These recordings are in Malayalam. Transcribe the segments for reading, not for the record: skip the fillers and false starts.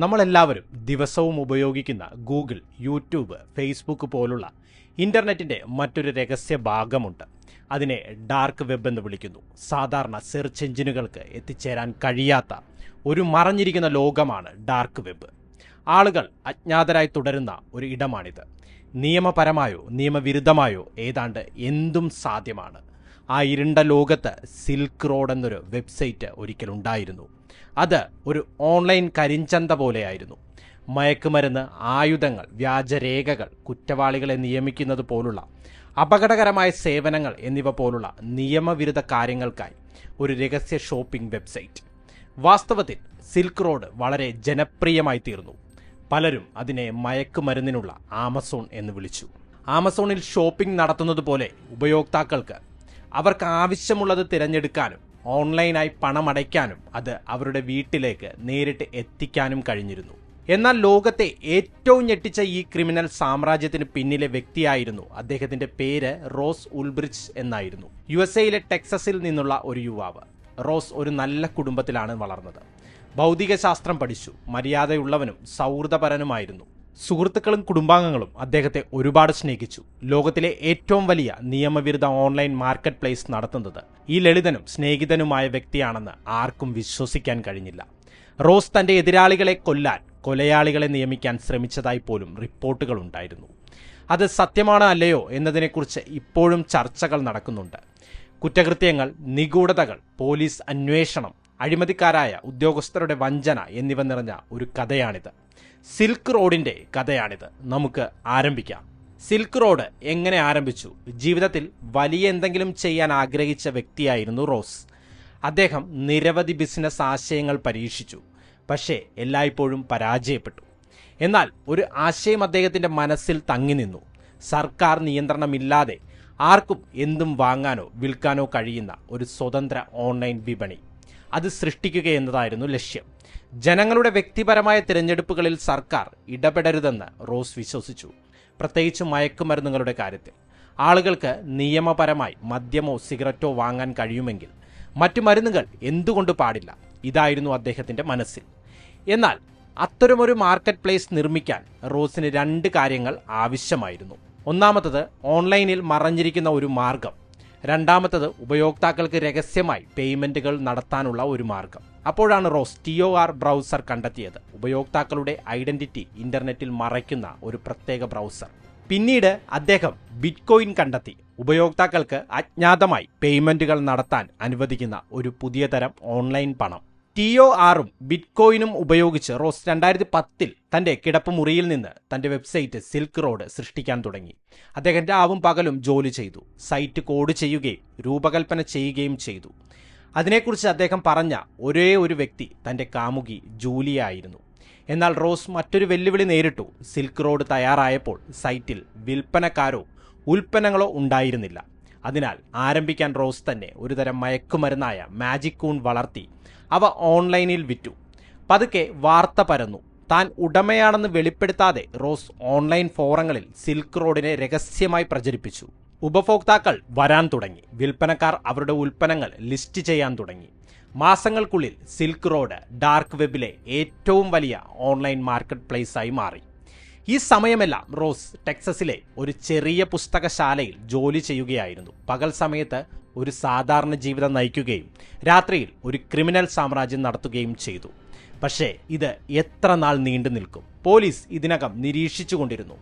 നമ്മളെല്ലാവരും ദിവസവും ഉപയോഗിക്കുന്ന ഗൂഗിൾ, യൂട്യൂബ്, ഫേസ്ബുക്ക് പോലുള്ള ഇൻ്റർനെറ്റിൻ്റെ മറ്റൊരു രഹസ്യ ഭാഗമുണ്ട്. അതിനെ ഡാർക്ക് വെബ് എന്ന് വിളിക്കുന്നു. സാധാരണ സെർച്ച് എഞ്ചിനുകൾക്ക് എത്തിച്ചേരാൻ കഴിയാത്ത ഒരു മറഞ്ഞിരിക്കുന്ന ലോകമാണ് ഡാർക്ക് വെബ്. ആളുകൾ അജ്ഞാതരായി തുടരുന്ന ഒരു ഇടമാണിത്. നിയമപരമായോ നിയമവിരുദ്ധമായോ ഏതാണ്ട് എന്തും സാധ്യമാണ്. ആ ഇരുണ്ട ലോകത്ത് സിൽക്ക് റോഡ് എന്നൊരു വെബ്സൈറ്റ് ഒരിക്കലുണ്ടായിരുന്നു. അത് ഒരു ഓൺലൈൻ കരിഞ്ചന്ത പോലെയായിരുന്നു. മയക്കുമരുന്ന്, ആയുധങ്ങൾ, വ്യാജരേഖകൾ, കുറ്റവാളികളെ നിയമിക്കുന്നത് പോലുള്ള അപകടകരമായ സേവനങ്ങൾ എന്നിവ പോലുള്ള നിയമവിരുദ്ധ കാര്യങ്ങൾക്കായി ഒരു രഹസ്യ ഷോപ്പിംഗ് വെബ്സൈറ്റ്. വാസ്തവത്തിൽ സിൽക്ക് റോഡ് വളരെ ജനപ്രിയമായി തീർന്നു. പലരും അതിനെ മയക്കുമരുന്നിനുള്ള ആമസോൺ എന്ന് വിളിച്ചു. ആമസോണിൽ ഷോപ്പിംഗ് നടത്തുന്നത് പോലെ ഉപയോക്താക്കൾക്ക് അവർക്ക് ആവശ്യമുള്ളത് തിരഞ്ഞെടുക്കാനും ഓൺലൈനായി പണമടയ്ക്കാനും അത് അവരുടെ വീട്ടിലേക്ക് നേരിട്ട് എത്തിക്കാനും കഴിഞ്ഞിരുന്നു. എന്നാൽ ലോകത്തെ ഏറ്റവും ഞെട്ടിച്ച ഈ ക്രിമിനൽ സാമ്രാജ്യത്തിന് പിന്നിലെ വ്യക്തിയായിരുന്നു. അദ്ദേഹത്തിന്റെ പേര് റോസ് ഉൾബ്രിച്ച് എന്നായിരുന്നു. USA ടെക്സസിൽ നിന്നുള്ള ഒരു യുവാവ്. റോസ് ഒരു നല്ല കുടുംബത്തിലാണ് വളർന്നത്. ഭൗതികശാസ്ത്രം പഠിച്ചു. മര്യാദയുള്ളവനും സൗഹൃദപരനുമായിരുന്നു. സുഹൃത്തുക്കളും കുടുംബാംഗങ്ങളും അദ്ദേഹത്തെ ഒരുപാട് സ്നേഹിച്ചു. ലോകത്തിലെ ഏറ്റവും വലിയ നിയമവിരുദ്ധ ഓൺലൈൻ മാർക്കറ്റ് പ്ലേസ് നടത്തുന്നത് ഈ ലളിതനും സ്നേഹിതനുമായ വ്യക്തിയാണെന്ന് ആർക്കും വിശ്വസിക്കാൻ കഴിഞ്ഞില്ല. റോസ് തന്റെ എതിരാളികളെ കൊല്ലാൻ കൊലയാളികളെ നിയമിക്കാൻ ശ്രമിച്ചതായി പോലും റിപ്പോർട്ടുകൾ ഉണ്ടായിരുന്നു. അത് സത്യമാണോ അല്ലയോ എന്നതിനെക്കുറിച്ച് ഇപ്പോഴും ചർച്ചകൾ നടക്കുന്നുണ്ട്. കുറ്റകൃത്യങ്ങൾ, നിഗൂഢതകൾ, പോലീസ് അന്വേഷണം, അഴിമതിക്കാരായ ഉദ്യോഗസ്ഥരുടെ വഞ്ചന എന്നിവ നിറഞ്ഞ ഒരു കഥയാണിത്. സിൽക്ക് റോഡിന്റെ കഥയാണിത്. നമുക്ക് ആരംഭിക്കാം. സിൽക്ക് റോഡ് എങ്ങനെ ആരംഭിച്ചു? ജീവിതത്തിൽ വലിയ എന്തെങ്കിലും ചെയ്യാൻ ആഗ്രഹിച്ച വ്യക്തിയായിരുന്നു റോസ്. അദ്ദേഹം നിരവധി ബിസിനസ് ആശയങ്ങൾ പരീക്ഷിച്ചു. പക്ഷേ എല്ലായ്പ്പോഴും പരാജയപ്പെട്ടു. എന്നാൽ ഒരു ആശയം അദ്ദേഹത്തിന്റെ മനസ്സിൽ തങ്ങി നിന്നു. സർക്കാർ നിയന്ത്രണമില്ലാതെ ആർക്കും എന്തും വാങ്ങാനോ വിൽക്കാനോ കഴിയുന്ന ഒരു സ്വതന്ത്ര ഓൺലൈൻ വിപണി. അത് സൃഷ്ടിക്കുക എന്നതായിരുന്നു ലക്ഷ്യം. ജനങ്ങളുടെ വ്യക്തിപരമായ തിരഞ്ഞെടുപ്പുകളിൽ സർക്കാർ ഇടപെടരുതെന്ന് റോസ് വിശ്വസിച്ചു. പ്രത്യേകിച്ച് മയക്കുമരുന്നുകളുടെ കാര്യത്തിൽ. ആളുകൾക്ക് നിയമപരമായി മദ്യമോ സിഗരറ്റോ വാങ്ങാൻ കഴിയുമെങ്കിൽ മറ്റു മരുന്നുകൾ എന്തുകൊണ്ട് പാടില്ല? ഇതായിരുന്നു അദ്ദേഹത്തിന്റെ മനസ്സിൽ. എന്നാൽ അത്തരമൊരു മാർക്കറ്റ് പ്ലേസ് നിർമ്മിക്കാൻ റോസിന് 2 കാര്യങ്ങൾ ആവശ്യമായിരുന്നു. ഒന്നാമത്തത് ഓൺലൈനിൽ മറഞ്ഞിരിക്കുന്ന ഒരു മാർഗം. രണ്ടാമത്തത് ഉപയോക്താക്കൾക്ക് രഹസ്യമായി പേയ്മെന്റുകൾ നടത്താനുള്ള ഒരു മാർഗം. അപ്പോഴാണ് റോസ് TOR ബ്രൗസർ കണ്ടെത്തിയത്. ഉപയോക്താക്കളുടെ ഐഡന്റിറ്റി ഇന്റർനെറ്റിൽ മറയ്ക്കുന്ന ഒരു പ്രത്യേക ബ്രൗസർ. പിന്നീട് അദ്ദേഹം ബിറ്റ്കോയിൻ കണ്ടെത്തി. ഉപയോക്താക്കൾക്ക് അജ്ഞാതമായി പേയ്മെന്റുകൾ നടത്താൻ അനുവദിക്കുന്ന ഒരു പുതിയ തരം ഓൺലൈൻ പണം. TORഉം ബിറ്റ്കോയിനും ഉപയോഗിച്ച് റോസ് 2010 തന്റെ കിടപ്പുമുറിയിൽ നിന്ന് തന്റെ വെബ്സൈറ്റ് സിൽക്ക് റോഡ് സൃഷ്ടിക്കാൻ തുടങ്ങി. അദ്ദേഹം രാവും പകലും ജോലി ചെയ്തു. സൈറ്റ് കോഡ് ചെയ്യുകയും രൂപകൽപ്പന ചെയ്യുകയും ചെയ്തു. അതിനെക്കുറിച്ച് അദ്ദേഹം പറഞ്ഞ ഒരേ ഒരു വ്യക്തി തന്റെ കാമുകി ജൂലിയ ആയിരുന്നു. എന്നാൽ റോസ് മറ്റൊരു വെല്ലുവിളി നേരിട്ടു. സിൽക്ക് റോഡ് തയ്യാറായപ്പോൾ സൈറ്റിൽ വിൽപ്പനക്കാരോ ഉൽപ്പന്നങ്ങളോ ഉണ്ടായിരുന്നില്ല. അതിനാൽ ആരംഭിക്കാൻ റോസ് തന്നെ ഒരുതരം മയക്കുമരുന്നായ മാജിക് കൂൺ വളർത്തി അവ ഓൺലൈനിൽ വിറ്റു. പതുക്കെ വാർത്ത പരന്നു. താൻ ഉടമയാണെന്ന് വെളിപ്പെടുത്താതെ റോസ് ഓൺലൈൻ ഫോറങ്ങളിൽ സിൽക്ക് റോഡിനെ രഹസ്യമായി പ്രചരിപ്പിച്ചു. ഉപഭോക്താക്കൾ വരാൻ തുടങ്ങി. വിൽപ്പനക്കാർ അവരുടെ ഉൽപ്പന്നങ്ങൾ ലിസ്റ്റ് ചെയ്യാൻ തുടങ്ങി. മാസങ്ങൾക്കുള്ളിൽ സിൽക്ക് റോഡ് ഡാർക്ക് വെബിലെ ഏറ്റവും വലിയ ഓൺലൈൻ മാർക്കറ്റ് പ്ലേസായി മാറി. ഈ സമയമെല്ലാം റോസ് ടെക്സസിലെ ഒരു ചെറിയ പുസ്തകശാലയിൽ ജോലി ചെയ്യുകയായിരുന്നു. പകൽ സമയത്ത് ഒരു സാധാരണ ജീവിതം നയിക്കുകയും രാത്രിയിൽ ഒരു ക്രിമിനൽ സാമ്രാജ്യം നടത്തുകയും ചെയ്തു. പക്ഷേ ഇത് എത്ര നാൾ നീണ്ടു നിൽക്കും? പോലീസ് ഇതിനകം നിരീക്ഷിച്ചുകൊണ്ടിരുന്നു.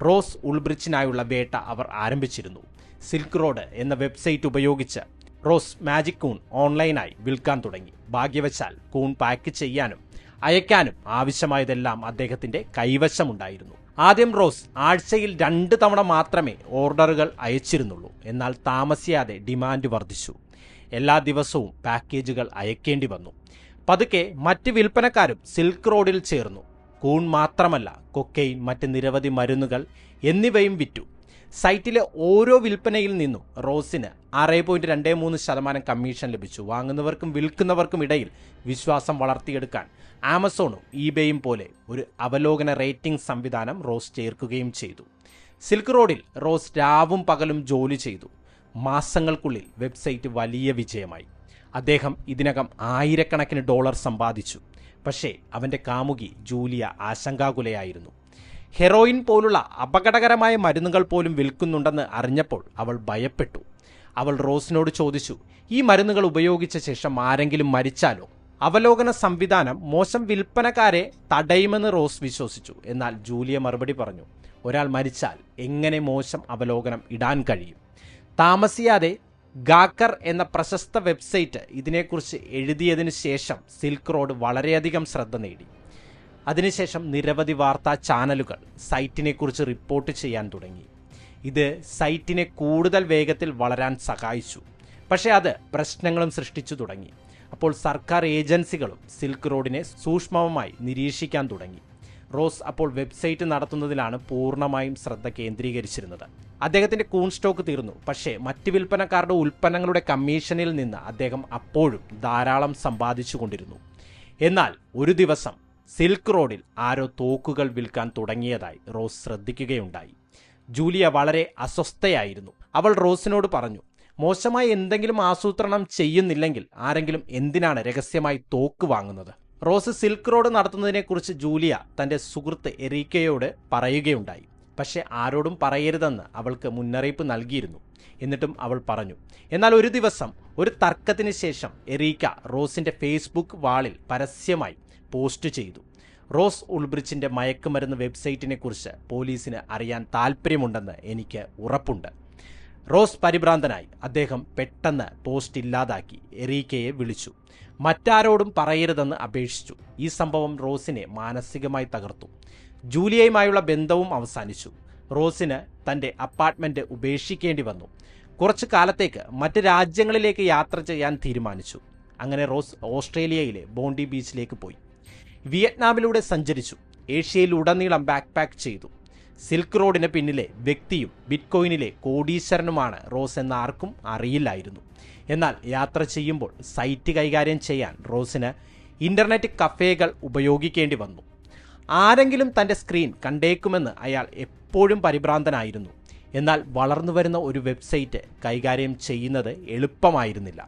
റോസ് ഉൾബ്രിച്ചിനായുള്ള വേട്ട അവർ ആരംഭിച്ചിരുന്നു. സിൽക്ക് റോഡ് എന്ന വെബ്സൈറ്റ് ഉപയോഗിച്ച് റോസ് മാജിക് കൂൺ ഓൺലൈനായി വിൽക്കാൻ തുടങ്ങി. ഭാഗ്യവശാൽ കൂൺ പാക്ക് ചെയ്യാനും അയക്കാനും ആവശ്യമായതെല്ലാം അദ്ദേഹത്തിന്റെ കൈവശമുണ്ടായിരുന്നു. ആദ്യം റോസ് ആഴ്ചയിൽ 2 തവണ മാത്രമേ ഓർഡറുകൾ അയച്ചിരുന്നുള്ളൂ. എന്നാൽ താമസിയാതെ ഡിമാൻഡ് വർദ്ധിച്ചു. എല്ലാ ദിവസവും പാക്കേജുകൾ അയക്കേണ്ടി വന്നു. പതുക്കെ മറ്റ് വിൽപ്പനക്കാരും സിൽക്ക് റോഡിൽ ചേർന്നു. കൂൺ മാത്രമല്ല, കൊക്കൈൻ, മറ്റ് നിരവധി മരുന്നുകൾ എന്നിവയും വിറ്റു. സൈറ്റിലെ ഓരോ വിൽപ്പനയിൽ നിന്നും റോസിന് 6.23% കമ്മീഷൻ ലഭിച്ചു. വാങ്ങുന്നവർക്കും വിൽക്കുന്നവർക്കും ഇടയിൽ വിശ്വാസം വളർത്തിയെടുക്കാൻ ആമസോണും ഈബേയും പോലെ ഒരു അവലോകന റേറ്റിംഗ് സംവിധാനം റോസ് ചേർക്കുകയും ചെയ്തു. സിൽക്ക് റോഡിൽ റോസ് രാവും പകലും ജോലി ചെയ്തു. മാസങ്ങൾക്കുള്ളിൽ വെബ്സൈറ്റ് വലിയ വിജയമായി. അദ്ദേഹം ഇതിനകം $1000 സമ്പാദിച്ചു. പക്ഷേ അവൻ്റെ കാമുകി ജൂലിയ ആശങ്കാകുലയായിരുന്നു. ഹെറോയിൻ പോലുള്ള അപകടകരമായ മരുന്നുകൾ പോലും വിൽക്കുന്നുണ്ടെന്ന് അറിഞ്ഞപ്പോൾ അവൾ ഭയപ്പെട്ടു. അവൾ റോസിനോട് ചോദിച്ചു, ഈ മരുന്നുകൾ ഉപയോഗിച്ച ശേഷം ആരെങ്കിലും മരിച്ചാലോ? അവലോകന സംവിധാനം മോശം വിൽപ്പനക്കാരെ തടയുമെന്ന് റോസ് വിശ്വസിച്ചു. എന്നാൽ ജൂലിയ മറുപടി പറഞ്ഞു, ഒരാൾ മരിച്ചാൽ എങ്ങനെ മോശം അവലോകനം ഇടാൻ കഴിയും? താമസിയാതെ ഗാക്കർ എന്ന പ്രശസ്ത വെബ്സൈറ്റ് ഇതിനെക്കുറിച്ച് എഴുതിയതിനു ശേഷം സിൽക്ക് റോഡ് വളരെയധികം ശ്രദ്ധ നേടി. അതിനുശേഷം നിരവധി വാർത്താ ചാനലുകൾ സൈറ്റിനെക്കുറിച്ച് റിപ്പോർട്ട് ചെയ്യാൻ തുടങ്ങി. ഇത് സൈറ്റിനെ കൂടുതൽ വേഗത്തിൽ വളരാൻ സഹായിച്ചു. പക്ഷേ അത് പ്രശ്നങ്ങളും സൃഷ്ടിച്ചു തുടങ്ങി. അപ്പോൾ സർക്കാർ ഏജൻസികളും സിൽക്ക് റോഡിനെ സൂക്ഷ്മമായി നിരീക്ഷിക്കാൻ തുടങ്ങി. റോസ് അപ്പോൾ വെബ്സൈറ്റ് നടത്തുന്നതിലാണ് പൂർണ്ണമായും ശ്രദ്ധ കേന്ദ്രീകരിച്ചിരുന്നത്. അദ്ദേഹത്തിന്റെ കൂൺ സ്റ്റോക്ക് തീർന്നു. പക്ഷേ മറ്റ് വിൽപ്പനക്കാരുടെ ഉൽപ്പന്നങ്ങളുടെ കമ്മീഷനിൽ നിന്ന് അദ്ദേഹം അപ്പോഴും ധാരാളം സമ്പാദിച്ചു കൊണ്ടിരുന്നു. എന്നാൽ ഒരു ദിവസം സിൽക്ക് റോഡിൽ ആരോ തോക്കുകൾ വിൽക്കാൻ തുടങ്ങിയതായി റോസ് ശ്രദ്ധിക്കുകയുണ്ടായി. ജൂലിയ വളരെ അസ്വസ്ഥയായിരുന്നു. അവൾ റോസിനോട് പറഞ്ഞു, മോശമായി എന്തെങ്കിലും ആസൂത്രണം ചെയ്യുന്നില്ലെങ്കിൽ ആരെങ്കിലും എന്തിനാണ് രഹസ്യമായി തോക്ക് വാങ്ങുന്നത്? റോസ് സിൽക്ക് റോഡ് നടത്തുന്നതിനെക്കുറിച്ച് ജൂലിയ തന്റെ സുഹൃത്ത് എറീക്കയോട് പറയുകയുണ്ടായി. പക്ഷെ ആരോടും പറയരുതെന്ന് അവൾക്ക് മുന്നറിയിപ്പ് നൽകിയിരുന്നു. എന്നിട്ടും അവൾ പറഞ്ഞു. എന്നാൽ ഒരു ദിവസം ഒരു തർക്കത്തിന് ശേഷം എറീക്ക റോസിന്റെ ഫേസ്ബുക്ക് വാളിൽ പരസ്യമായി പോസ്റ്റ് ചെയ്തു, റോസ് ഉൾബ്രിച്ചിന്റെ മയക്കുമരുന്ന് വെബ്സൈറ്റിനെക്കുറിച്ച് പോലീസിന് അറിയാൻ താല്പര്യമുണ്ടെന്ന് എനിക്ക് ഉറപ്പുണ്ട്. റോസ് പരിഭ്രാന്തനായി. അദ്ദേഹം പെട്ടെന്ന് പോസ്റ്റ് ഇല്ലാതാക്കി എറീക്കയെ വിളിച്ചു. മറ്റാരോടും പറയരുതെന്ന് അപേക്ഷിച്ചു. ഈ സംഭവം റോസിനെ മാനസികമായി തകർത്തു. ജൂലിയയുമായുള്ള ബന്ധവും അവസാനിച്ചു. റോസിന് തൻ്റെ അപ്പാർട്ട്മെൻറ്റ് ഉപേക്ഷിക്കേണ്ടി വന്നു. കുറച്ചു കാലത്തേക്ക് മറ്റ് രാജ്യങ്ങളിലേക്ക് യാത്ര ചെയ്യാൻ തീരുമാനിച്ചു. അങ്ങനെ റോസ് ഓസ്ട്രേലിയയിലെ ബോണ്ടി ബീച്ചിലേക്ക് പോയി. വിയറ്റ്നാമിലൂടെ സഞ്ചരിച്ചു. ഏഷ്യയിലുടനീളം ബാക്ക് പാക്ക് ചെയ്തു. സിൽക്ക് റോഡിന് പിന്നിലെ വ്യക്തിയും ബിറ്റ്കോയിനിലെ കോടീശ്വരനുമാണ് റോസ് എന്ന് ആർക്കും അറിയില്ലായിരുന്നു. എന്നാൽ യാത്ര ചെയ്യുമ്പോൾ സൈറ്റ് കൈകാര്യം ചെയ്യാൻ റോസിന് ഇൻ്റർനെറ്റ് കഫേകൾ ഉപയോഗിക്കേണ്ടി വന്നു. ആരെങ്കിലും തൻ്റെ സ്ക്രീൻ കണ്ടേക്കുമെന്ന് അയാൾ എപ്പോഴും പരിഭ്രാന്തനായിരുന്നു. എന്നാൽ വളർന്നുവരുന്ന ഒരു വെബ്സൈറ്റ് കൈകാര്യം ചെയ്യുന്നത് എളുപ്പമായിരുന്നില്ല.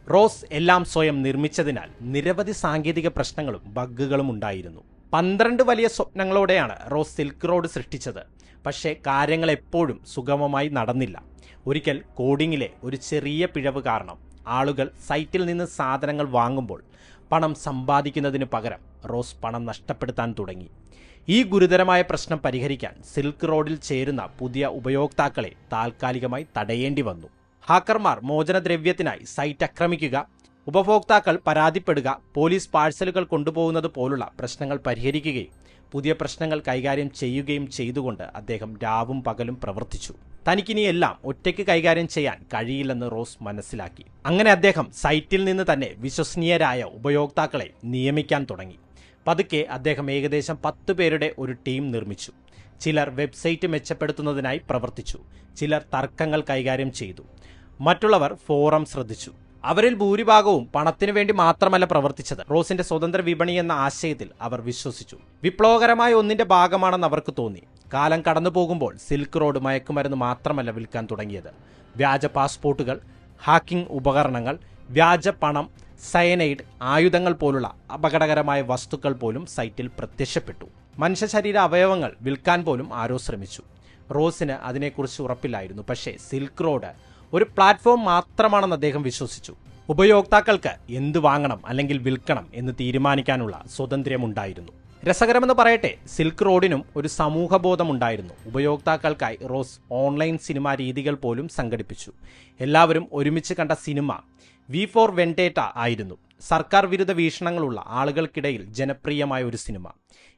റോസ് എല്ലാം സ്വയം നിർമ്മിച്ചതിനാൽ നിരവധി സാങ്കേതിക പ്രശ്നങ്ങളും ബഗ്ഗുകളും ഉണ്ടായിരുന്നു. 12 വലിയ സ്വപ്നങ്ങളോടെയാണ് റോസ് സിൽക്ക് റോഡ് സൃഷ്ടിച്ചത്. പക്ഷേ കാര്യങ്ങൾ എപ്പോഴും സുഗമമായി നടന്നില്ല. ഒരിക്കൽ കോഡിങ്ങിലെ ഒരു ചെറിയ പിഴവ് കാരണം ആളുകൾ സൈറ്റിൽ നിന്ന് സാധനങ്ങൾ വാങ്ങുമ്പോൾ പണം സമ്പാദിക്കുന്നതിന് പകരം റോസ് പണം നഷ്ടപ്പെടുത്താൻ തുടങ്ങി. ഈ ഗുരുതരമായ പ്രശ്നം പരിഹരിക്കാൻ സിൽക്ക് റോഡിൽ ചേരുന്ന പുതിയ ഉപയോക്താക്കളെ താൽക്കാലികമായി തടയേണ്ടി വന്നു. ഹാക്കർമാർ മോചനദ്രവ്യത്തിനായി സൈറ്റ് ആക്രമിക്കുക, ഉപഭോക്താക്കൾ പരാതിപ്പെടുക, പോലീസ് പാഴ്സലുകൾ കൊണ്ടുപോകുന്നത് പോലുള്ള പ്രശ്നങ്ങൾ പരിഹരിക്കുകയും പുതിയ പ്രശ്നങ്ങൾ കൈകാര്യം ചെയ്യുകയും ചെയ്തുകൊണ്ട് അദ്ദേഹം രാവും പകലും പ്രവർത്തിച്ചു. തനിക്കിനി എല്ലാം ഒറ്റയ്ക്ക് കൈകാര്യം ചെയ്യാൻ കഴിയില്ലെന്ന് റോസ് മനസ്സിലാക്കി. അങ്ങനെ അദ്ദേഹം സൈറ്റിൽ നിന്ന് തന്നെ വിശ്വസനീയരായ ഉപയോക്താക്കളെ നിയമിക്കാൻ തുടങ്ങി. പതുക്കെ അദ്ദേഹം ഏകദേശം 10 പേരുടെ ഒരു ടീം നിർമ്മിച്ചു. ചിലർ വെബ്സൈറ്റ് മെച്ചപ്പെടുത്തുന്നതിനായി പ്രവർത്തിച്ചു. ചിലർ തർക്കങ്ങൾ കൈകാര്യം ചെയ്തു. മറ്റുള്ളവർ ഫോറം ശ്രദ്ധിച്ചു. അവരിൽ ഭൂരിഭാഗവും പണത്തിനു വേണ്ടി മാത്രമല്ല പ്രവർത്തിച്ചത്. റോസിന്റെ സ്വതന്ത്ര വിപണി എന്ന ആശയത്തിൽ അവർ വിശ്വസിച്ചു. വിപ്ലവകരമായ ഒന്നിന്റെ ഭാഗമാണെന്ന് അവർക്ക് തോന്നി. കാലം കടന്നു പോകുമ്പോൾ സിൽക്ക് റോഡ് മയക്കുമരുന്ന് മാത്രമല്ല വിൽക്കാൻ തുടങ്ങിയത്. വ്യാജ പാസ്പോർട്ടുകൾ, ഹാക്കിംഗ് ഉപകരണങ്ങൾ, വ്യാജ പണം, സയനൈഡ്, ആയുധങ്ങൾ പോലുള്ള അപകടകരമായ വസ്തുക്കൾ പോലും സൈറ്റിൽ പ്രത്യക്ഷപ്പെട്ടു. മനുഷ്യ ശരീര അവയവങ്ങൾ വിൽക്കാൻ പോലും ആരോ ശ്രമിച്ചു. റോസിന് അതിനെക്കുറിച്ച് ഉറപ്പില്ലായിരുന്നു. പക്ഷേ സിൽക്ക് റോഡ് ഒരു പ്ലാറ്റ്ഫോം മാത്രമാണെന്ന് അദ്ദേഹം വിശ്വസിച്ചു. ഉപയോക്താക്കൾക്ക് എന്ത് വാങ്ങണം അല്ലെങ്കിൽ വിൽക്കണം എന്ന് തീരുമാനിക്കാനുള്ള സ്വാതന്ത്ര്യമുണ്ടായിരുന്നു. രസകരമെന്ന് പറയട്ടെ, സിൽക്ക് റോഡിനും ഒരു സമൂഹബോധമുണ്ടായിരുന്നു. ഉപയോക്താക്കൾക്കായി റോസ് ഓൺലൈൻ സിനിമാ രീതികൾ പോലും സംഘടിപ്പിച്ചു. എല്ലാവരും ഒരുമിച്ച് കണ്ട സിനിമ വി ഫോർ വെൻഡേറ്റ ആയിരുന്നു. സർക്കാർ വിരുദ്ധ വീക്ഷണങ്ങളുള്ള ആളുകൾക്കിടയിൽ ജനപ്രിയമായ ഒരു സിനിമ.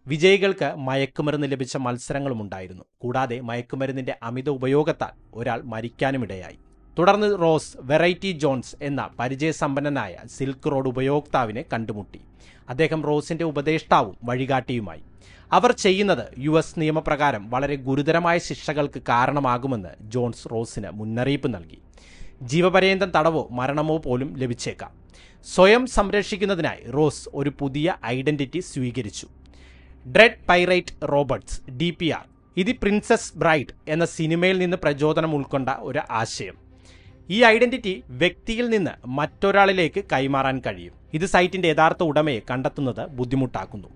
വിജയികൾക്ക് മയക്കുമരുന്ന് ലഭിച്ച മത്സരങ്ങളും ഉണ്ടായിരുന്നു. കൂടാതെ മയക്കുമരുന്നിന്റെ അമിത ഉപയോഗത്താൽ ഒരാൾ മരിക്കാനുമിടയായി. തുടർന്ന് റോസ് വെറൈറ്റി ജോൺസ് എന്ന പരിചയസമ്പന്നനായ സിൽക്ക് റോഡ് ഉപയോക്താവിനെ കണ്ടുമുട്ടി. അദ്ദേഹം റോസിന്റെ ഉപദേഷ്ടാവും വഴികാട്ടിയുമായി. അവർ ചെയ്യുന്നത് US നിയമപ്രകാരം വളരെ ഗുരുതരമായ ശിക്ഷകൾക്ക് കാരണമാകുമെന്ന് ജോൺസ് റോസിന് മുന്നറിയിപ്പ് നൽകി. ജീവപര്യന്തം തടവോ മരണമോ പോലും ലഭിച്ചേക്കാം. സ്വയം സംരക്ഷിക്കുന്നതിനായി റോസ് ഒരു പുതിയ ഐഡന്റിറ്റി സ്വീകരിച്ചു. Dread pyrite Roberts DPR. ഇത് പ്രിൻസസ് ബ്രൈഡ് എന്ന സിനിമയിൽ നിന്ന് പ്രചോദനം ഉൾക്കൊണ്ട ഒരു ആശയം. ഈ ഐഡന്റിറ്റി വ്യക്തിയിൽ നിന്ന് മറ്റൊരാളിലേക്ക് കൈമാറാൻ കഴിയും. ഇത് സൈറ്റിന്റെ യഥാർത്ഥ ഉടമയെ കണ്ടെത്തുന്നത് ബുദ്ധിമുട്ടാക്കുന്നു.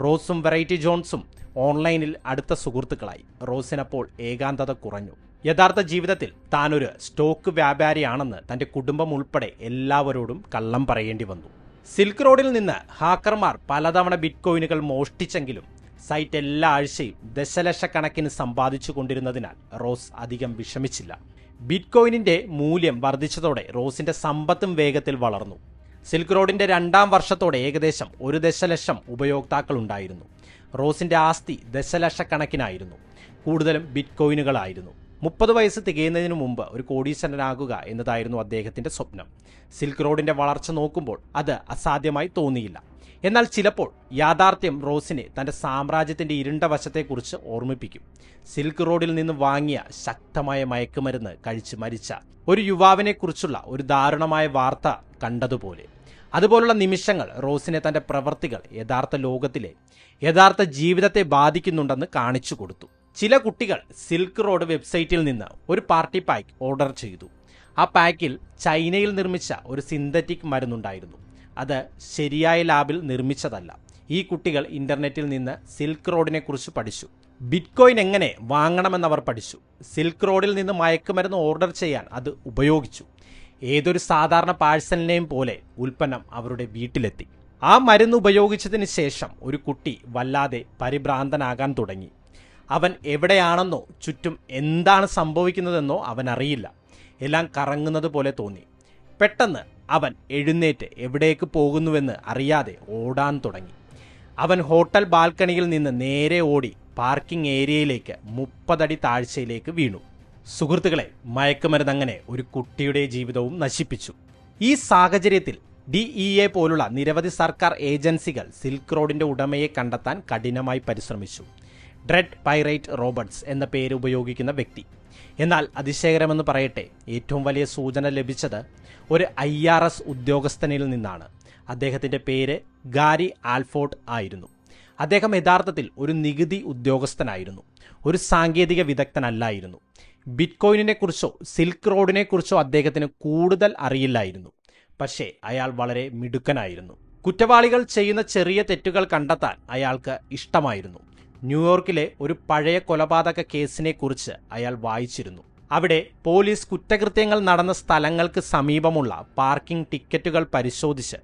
റോസും വെറൈറ്റി ജോൺസും ഓൺലൈനിൽ അടുത്ത സുഹൃത്തുക്കളായി. റോസിനപ്പോൾ ഏകാന്തത കുറഞ്ഞു. യഥാർത്ഥ ജീവിതത്തിൽ താനൊരു സ്റ്റോക്ക് വ്യാപാരിയാണെന്ന് തന്റെ കുടുംബം ഉൾപ്പെടെ എല്ലാവരോടും കള്ളം പറയേണ്ടി വന്നു. സിൽക്ക് റോഡിൽ നിന്ന് ഹാക്കർമാർ പലതവണ ബിറ്റ്കോയിനുകൾ മോഷ്ടിച്ചെങ്കിലും സൈറ്റ് എല്ലാ ആഴ്ചയും ദശലക്ഷക്കണക്കിന് സമ്പാദിച്ചു കൊണ്ടിരുന്നതിനാൽ റോസ് അധികം വിഷമിച്ചില്ല. ബിറ്റ്കോയിനിന്റെ മൂല്യം വർദ്ധിച്ചതോടെ റോസിന്റെ സമ്പത്തും വേഗത്തിൽ വളർന്നു. സിൽക്ക് റോഡിന്റെ 2ാം വർഷത്തോടെ ഏകദേശം 1 ദശലക്ഷം ഉപയോക്താക്കളുണ്ടായിരുന്നു. റോസിന്റെ ആസ്തി ദശലക്ഷക്കണക്കിനായിരുന്നു. കൂടുതലും ബിറ്റ്കോയിനുകളായിരുന്നു. 30 വയസ്സ് തികയുന്നതിനു മുമ്പ് ഒരു കോടീശ്വരനാകുക എന്നതായിരുന്നു അദ്ദേഹത്തിന്റെ സ്വപ്നം. സിൽക്ക് റോഡിന്റെ വളർച്ച നോക്കുമ്പോൾ അത് അസാധ്യമായി തോന്നിയില്ല. എന്നാൽ ചിലപ്പോൾ യാഥാർത്ഥ്യം റോസിനെ തന്റെ സാമ്രാജ്യത്തിന്റെ ഇരുണ്ട വശത്തെക്കുറിച്ച് ഓർമ്മിപ്പിക്കും. സിൽക്ക് റോഡിൽ നിന്ന് വാങ്ങിയ ശക്തമായ മയക്കുമരുന്ന് കഴിച്ച് മരിച്ച ഒരു യുവാവിനെക്കുറിച്ചുള്ള ഒരു ദാരുണമായ വാർത്ത കണ്ടതുപോലെ. അതുപോലുള്ള നിമിഷങ്ങൾ റോസിനെ തന്റെ പ്രവൃത്തികൾ യഥാർത്ഥ ലോകത്തിലെ യഥാർത്ഥ ജീവിതത്തെ ബാധിക്കുന്നുണ്ടെന്ന് കാണിച്ചു കൊടുത്തു. ചില കുട്ടികൾ സിൽക്ക് റോഡ് വെബ്സൈറ്റിൽ നിന്ന് ഒരു പാർട്ടി പാക്ക് ഓർഡർ ചെയ്തു. ആ പാക്കിൽ ചൈനയിൽ നിർമ്മിച്ച ഒരു സിന്തറ്റിക് മരുന്നുണ്ടായിരുന്നു. അത് ശരിയായ ലാബിൽ നിർമ്മിച്ചതല്ല. ഈ കുട്ടികൾ ഇന്റർനെറ്റിൽ നിന്ന് സിൽക്ക് റോഡിനെ കുറിച്ച് പഠിച്ചു. ബിറ്റ്കോയിൻ എങ്ങനെ വാങ്ങണമെന്നവർ പഠിച്ചു. സിൽക്ക് റോഡിൽ നിന്ന് മയക്കുമരുന്ന് ഓർഡർ ചെയ്യാൻ അത് ഉപയോഗിച്ചു. ഏതൊരു സാധാരണ പാഴ്സലിനെയും പോലെ ഉൽപ്പന്നം അവരുടെ വീട്ടിലെത്തി. ആ മരുന്ന് ഉപയോഗിച്ചതിന് ശേഷം ഒരു കുട്ടി വല്ലാതെ പരിഭ്രാന്തനാകാൻ തുടങ്ങി. അവൻ എവിടെയാണെന്നോ ചുറ്റും എന്താണ് സംഭവിക്കുന്നതെന്നോ അവൻ അറിയില്ല. എല്ലാം കറങ്ങുന്നത് പോലെ തോന്നി. പെട്ടെന്ന് അവൻ എഴുന്നേറ്റ് എവിടേക്ക് പോകുന്നുവെന്ന് അറിയാതെ ഓടാൻ തുടങ്ങി. അവൻ ഹോട്ടൽ ബാൽക്കണിയിൽ നിന്ന് നേരെ ഓടി പാർക്കിംഗ് ഏരിയയിലേക്ക് 30 അടി താഴ്ചയിലേക്ക് വീണു. സുഹൃത്തുക്കളെ, മയക്കുമരുന്ന് അങ്ങനെ ഒരു കുട്ടിയുടെ ജീവിതവും നശിപ്പിച്ചു. ഈ സാഹചര്യത്തിൽ DEA പോലുള്ള നിരവധി സർക്കാർ ഏജൻസികൾ സിൽക്ക് റോഡിന്റെ ഉടമയെ കണ്ടെത്താൻ കഠിനമായി പരിശ്രമിച്ചു. ഡ്രെഡ് പൈറേറ്റ് റോബർട്സ് എന്ന പേര് ഉപയോഗിക്കുന്ന വ്യക്തി. എന്നാൽ അതിശയകരമെന്ന് പറയട്ടെ, ഏറ്റവും വലിയ സൂചന ലഭിച്ചത് ഒരു IRS ഉദ്യോഗസ്ഥനിൽ നിന്നാണ്. അദ്ദേഹത്തിന്റെ പേര് ഗാരി ആൽഫോർഡ് ആയിരുന്നു. അദ്ദേഹം യഥാർത്ഥത്തിൽ ഒരു നികുതി ഉദ്യോഗസ്ഥനായിരുന്നു. ഒരു സാങ്കേതിക വിദഗ്ധനല്ലായിരുന്നു. ബിറ്റ്കോയിനെക്കുറിച്ചോ സിൽക്ക് റോഡിനെക്കുറിച്ചോ അദ്ദേഹത്തിന് കൂടുതൽ അറിയില്ലായിരുന്നു. പക്ഷേ അയാൾ വളരെ മിടുക്കനായിരുന്നു. കുറ്റവാളികൾ ചെയ്യുന്ന ചെറിയ തെറ്റുകൾ കണ്ടെത്താൻ അയാൾക്ക് ഇഷ്ടമായിരുന്നു. ന്യൂയോർക്കിലെ ഒരു പഴയ കൊലപാതക കേസിനെക്കുറിച്ച് അയാൾ വായിച്ചിരുന്നു. അവിടെ പോലീസ് കുറ്റകൃത്യങ്ങൾ നടന്ന സ്ഥലങ്ങൾക്ക് സമീപമുള്ള പാർക്കിംഗ് ടിക്കറ്റുകൾ പരിശോധിച്ച്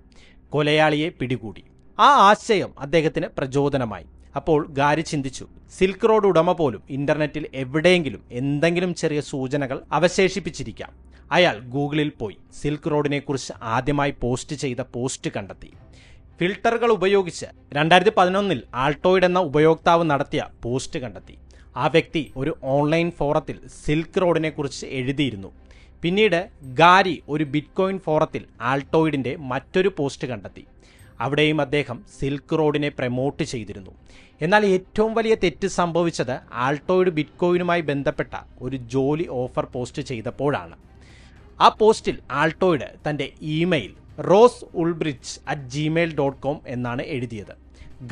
കൊലയാളിയെ പിടികൂടി. ആ ആശയം അദ്ദേഹത്തിന് പ്രചോദനമായി. അപ്പോൾ ഗാരി ചിന്തിച്ചു, സിൽക്ക് റോഡ് ഉടമ പോലും ഇന്റർനെറ്റിൽ എവിടെയെങ്കിലും എന്തെങ്കിലും ചെറിയ സൂചനകൾ അവശേഷിപ്പിച്ചിരിക്കാം. അയാൾ ഗൂഗിളിൽ പോയി സിൽക്ക് റോഡിനെക്കുറിച്ച് ആദ്യമായി പോസ്റ്റ് ചെയ്ത പോസ്റ്റ് കണ്ടെത്തി. ഫിൽട്ടറുകൾ ഉപയോഗിച്ച് 2011 ആൾട്ടോയിഡ് എന്ന ഉപയോക്താവ് നടത്തിയ പോസ്റ്റ് കണ്ടെത്തി. ആ വ്യക്തി ഒരു ഓൺലൈൻ ഫോറത്തിൽ സിൽക്ക് റോഡിനെക്കുറിച്ച് എഴുതിയിരുന്നു. പിന്നീട് ഗാരി ഒരു ബിറ്റ്കോയിൻ ഫോറത്തിൽ ആൾട്ടോയിഡിന്റെ മറ്റൊരു പോസ്റ്റ് കണ്ടെത്തി. അവിടെയും അദ്ദേഹം സിൽക്ക് റോഡിനെ പ്രമോട്ട് ചെയ്തിരുന്നു. എന്നാൽ ഏറ്റവും വലിയ തെറ്റ് സംഭവിച്ചത് ആൾട്ടോയിഡ് ബിറ്റ്കോയിനുമായി ബന്ധപ്പെട്ട ഒരു ജോലി ഓഫർ പോസ്റ്റ് ചെയ്തപ്പോഴാണ്. ആ പോസ്റ്റിൽ ആൾട്ടോയിഡ് തന്റെ ഇമെയിൽ roseullbrich@gmail.com എന്നാണ് എഴുതിയത്.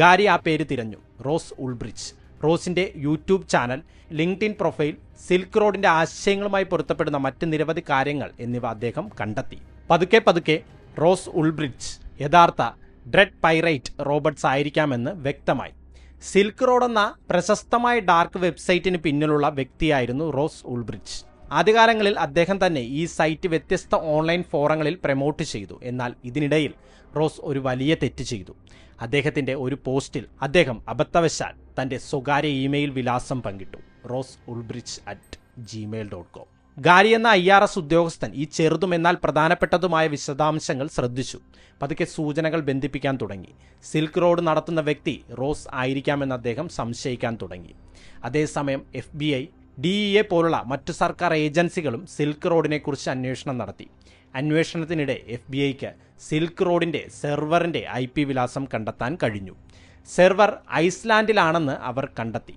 ഗാരി ആ പേര് തിരഞ്ഞു, റോസ് ഉൾബ്രിച്ച്. റോസിന്റെ YouTube channel, LinkedIn profile, silk റോഡിന്റെ ആശയങ്ങളുമായി പൊരുത്തപ്പെടുന്ന മറ്റ് നിരവധി കാര്യങ്ങൾ എന്നിവ അദ്ദേഹം കണ്ടെത്തി. പതുക്കെ പതുക്കെ റോസ് ഉൾബ്രിച്ച് യഥാർത്ഥ ഡ്രെഡ് പൈറേറ്റ് റോബർട്സ് ആയിരിക്കാമെന്ന് വ്യക്തമായി. സിൽക്ക് റോഡ് എന്ന പ്രശസ്തമായ ഡാർക്ക് വെബ്സൈറ്റിന് പിന്നിലുള്ള വ്യക്തിയായിരുന്നു റോസ് ഉൾബ്രിച്ച്. ആദ്യകാലങ്ങളിൽ അദ്ദേഹം തന്നെ ഈ സൈറ്റ് വ്യത്യസ്ത ഓൺലൈൻ ഫോറങ്ങളിൽ പ്രമോട്ട് ചെയ്തു. എന്നാൽ ഇതിനിടയിൽ റോസ് ഒരു വലിയ തെറ്റ് ചെയ്തു. അദ്ദേഹത്തിന്റെ ഒരു പോസ്റ്റിൽ അദ്ദേഹം അബദ്ധവശാൽ തന്റെ സ്വകാര്യ ഇമെയിൽ വിലാസം പങ്കിട്ടു, roseullbrich@gmail.com. ഗാരി എന്ന IRS ഉദ്യോഗസ്ഥൻ ഈ ചെറുതും എന്നാൽ പ്രധാനപ്പെട്ടതുമായ വിശദാംശങ്ങൾ ശ്രദ്ധിച്ചു. പതുക്കെ സൂചനകൾ ബന്ധിപ്പിക്കാൻ തുടങ്ങി. സിൽക്ക് റോഡ് നടത്തുന്ന വ്യക്തി റോസ് ആയിരിക്കാമെന്ന് അദ്ദേഹം സംശയിക്കാൻ തുടങ്ങി. അതേസമയം FBI, DEA പോലുള്ള മറ്റു സർക്കാർ ഏജൻസികളും സിൽക്ക് റോഡിനെക്കുറിച്ച് അന്വേഷണം നടത്തി. അന്വേഷണത്തിനിടെ FBIക്ക് സിൽക്ക് റോഡിന്റെ സെർവറിന്റെ IP വിലാസം കണ്ടെത്താൻ കഴിഞ്ഞു. സെർവർ ഐസ്ലാൻഡിലാണെന്ന് അവർ കണ്ടെത്തി.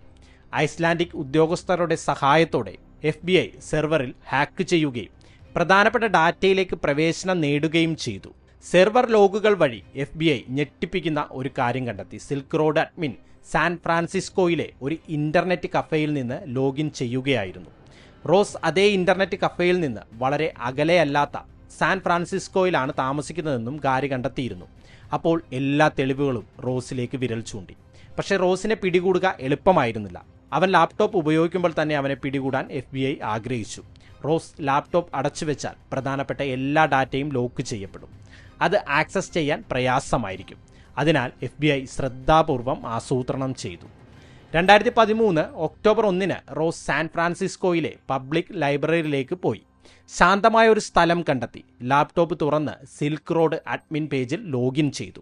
ഐസ്ലാൻഡിക് ഉദ്യോഗസ്ഥരുടെ സഹായത്തോടെ FBI സെർവറിൽ ഹാക്ക് ചെയ്യുകയും പ്രധാനപ്പെട്ട ഡാറ്റയിലേക്ക് പ്രവേശനം നേടുകയും ചെയ്തു. സെർവർ ലോഗുകൾ വഴി FBI ഞെട്ടിപ്പിക്കുന്ന ഒരു കാര്യം കണ്ടെത്തി. സിൽക്ക് റോഡ് അഡ്മിൻ സാൻ ഫ്രാൻസിസ്കോയിലെ ഒരു ഇന്റർനെറ്റ് കഫേയിൽ നിന്ന് ലോഗിൻ ചെയ്യുകയായിരുന്നു. റോസ് അതേ ഇന്റർനെറ്റ് കഫേയിൽ നിന്ന് വളരെ അകലെയല്ലാത്ത സാൻ ഫ്രാൻസിസ്കോയിലാണ് താമസിക്കുന്നതെന്നും ഗാരി കണ്ടെത്തിയിരുന്നു. അപ്പോൾ എല്ലാ തെളിവുകളും റോസിലേക്ക് വിരൽ ചൂണ്ടി. പക്ഷേ റോസിനെ പിടികൂടുക എളുപ്പമായിരുന്നില്ല. അവൻ ലാപ്ടോപ്പ് ഉപയോഗിക്കുമ്പോൾ തന്നെ അവനെ പിടികൂടാൻ FBI ആഗ്രഹിച്ചു. റോസ് ലാപ്ടോപ്പ് അടച്ചുവെച്ചാൽ പ്രധാനപ്പെട്ട എല്ലാ ഡാറ്റയും ലോക്ക് ചെയ്യപ്പെടും. അത് ആക്സസ് ചെയ്യാൻ പ്രയാസമായിരിക്കും. അതിനാൽ FBI ശ്രദ്ധാപൂർവം ആസൂത്രണം ചെയ്തു. 2013 ഒക്ടോബർ 1 റോസ് സാൻ ഫ്രാൻസിസ്കോയിലെ പബ്ലിക് ലൈബ്രറിയിലേക്ക് പോയി. ശാന്തമായ ഒരു സ്ഥലം കണ്ടെത്തി. ലാപ്ടോപ്പ് തുറന്ന് സിൽക്ക് റോഡ് അഡ്മിൻ പേജിൽ ലോഗിൻ ചെയ്തു.